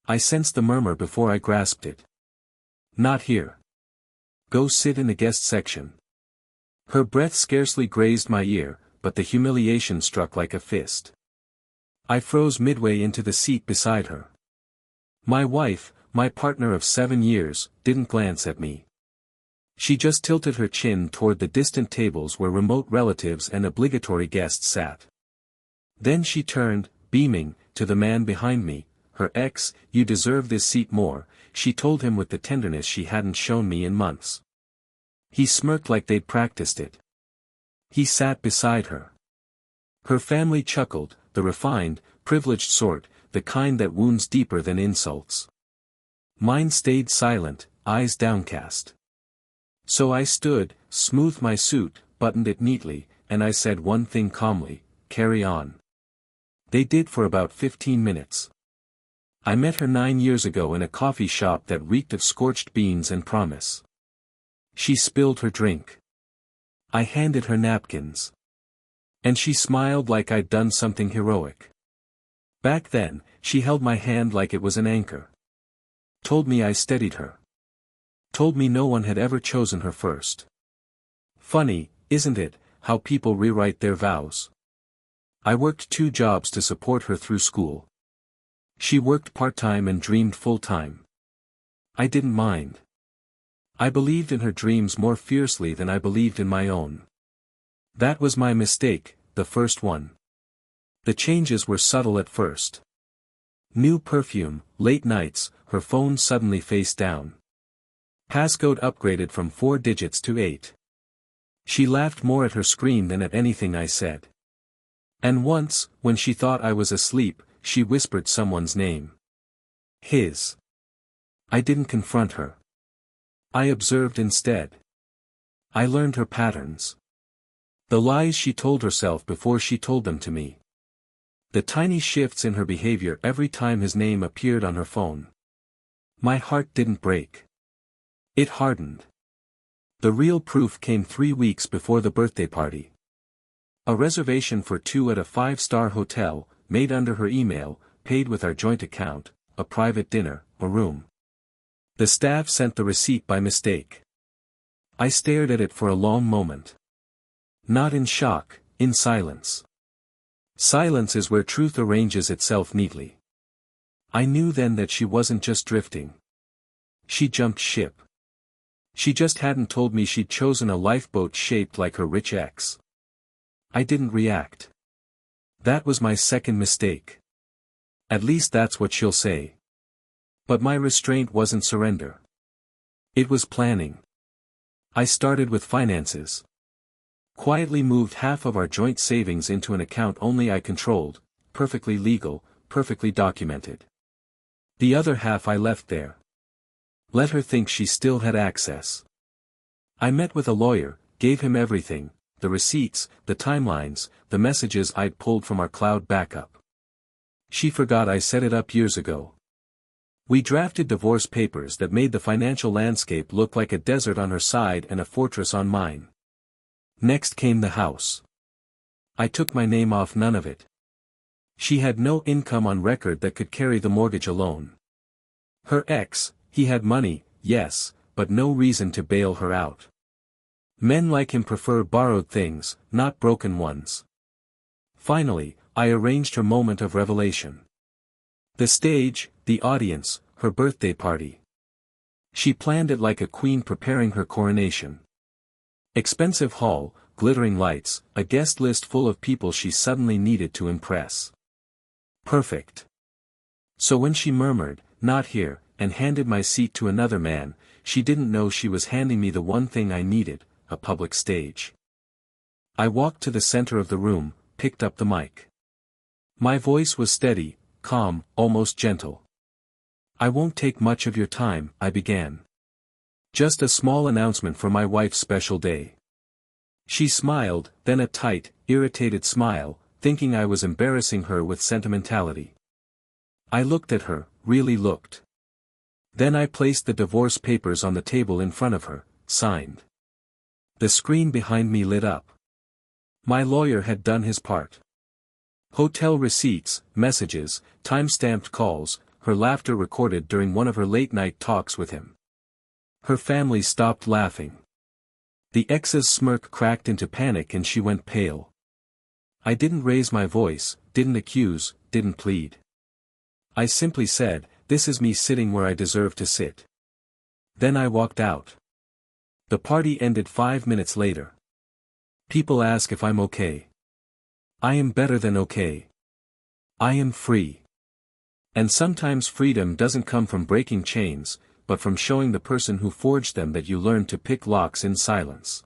I sensed the murmur before I grasped it. Not here. Go sit in the guest section. Her breath scarcely grazed my ear, but the humiliation struck like a fist. I froze midway into the seat beside her. My wife, my partner of 7 years, didn't glance at me. She just tilted her chin toward the distant tables where remote relatives and obligatory guests sat. Then she turned, beaming, to the man behind me, her ex. You deserve this seat more, she told him with the tenderness she hadn't shown me in months. He smirked like they'd practiced it. He sat beside her. Her family chuckled, the refined, privileged sort, the kind that wounds deeper than insults. Mine stayed silent, eyes downcast. So I stood, smoothed my suit, buttoned it neatly, and I said one thing calmly: carry on. They did for about 15 minutes. I met her 9 years ago in a coffee shop that reeked of scorched beans and promise. She spilled her drink. I handed her napkins. And she smiled like I'd done something heroic. Back then, she held my hand like it was an anchor. Told me I steadied her. Told me no one had ever chosen her first. Funny, isn't it, how people rewrite their vows? I worked 2 jobs to support her through school. She worked part-time and dreamed full-time. I didn't mind. I believed in her dreams more fiercely than I believed in my own. That was my mistake, the first one. The changes were subtle at first. New perfume, late nights, her phone suddenly face down. Passcode upgraded from 4 digits to 8. She laughed more at her screen than at anything I said. And once, when she thought I was asleep, she whispered someone's name. His. I didn't confront her. I observed instead. I learned her patterns. The lies she told herself before she told them to me. The tiny shifts in her behavior every time his name appeared on her phone. My heart didn't break. It hardened. The real proof came 3 weeks before the birthday party. A reservation for 2 at a 5-star hotel, made under her email, paid with our joint account, a private dinner, a room. The staff sent the receipt by mistake. I stared at it for a long moment. Not in shock, in silence. Silence is where truth arranges itself neatly. I knew then that she wasn't just drifting. She jumped ship. She just hadn't told me she'd chosen a lifeboat shaped like her rich ex. I didn't react. That was my second mistake. At least that's what she'll say. But my restraint wasn't surrender. It was planning. I started with finances. Quietly moved half of our joint savings into an account only I controlled, perfectly legal, perfectly documented. The other half I left there. Let her think she still had access. I met with a lawyer, gave him everything, the receipts, the timelines, the messages I'd pulled from our cloud backup. She forgot I set it up years ago. We drafted divorce papers that made the financial landscape look like a desert on her side and a fortress on mine. Next came the house. I took my name off none of it. She had no income on record that could carry the mortgage alone. Her ex, he had money, yes, but no reason to bail her out. Men like him prefer borrowed things, not broken ones. Finally, I arranged her moment of revelation. The stage, the audience, her birthday party. She planned it like a queen preparing her coronation. Expensive hall, glittering lights, a guest list full of people she suddenly needed to impress. Perfect. So when she murmured, "Not here," and handed my seat to another man, she didn't know she was handing me the one thing I needed, a public stage. I walked to the center of the room, picked up the mic. My voice was steady, calm, almost gentle. "I won't take much of your time," I began. "Just a small announcement for my wife's special day." She smiled, then a tight, irritated smile, thinking I was embarrassing her with sentimentality. I looked at her, really looked. Then I placed the divorce papers on the table in front of her, signed. The screen behind me lit up. My lawyer had done his part. Hotel receipts, messages, time-stamped calls, her laughter recorded during one of her late-night talks with him. Her family stopped laughing. The ex's smirk cracked into panic and she went pale. I didn't raise my voice, didn't accuse, didn't plead. I simply said, "This is me sitting where I deserve to sit." Then I walked out. The party ended 5 minutes later. People ask if I'm okay. I am better than okay. I am free. And sometimes freedom doesn't come from breaking chains, but from showing the person who forged them that you learned to pick locks in silence.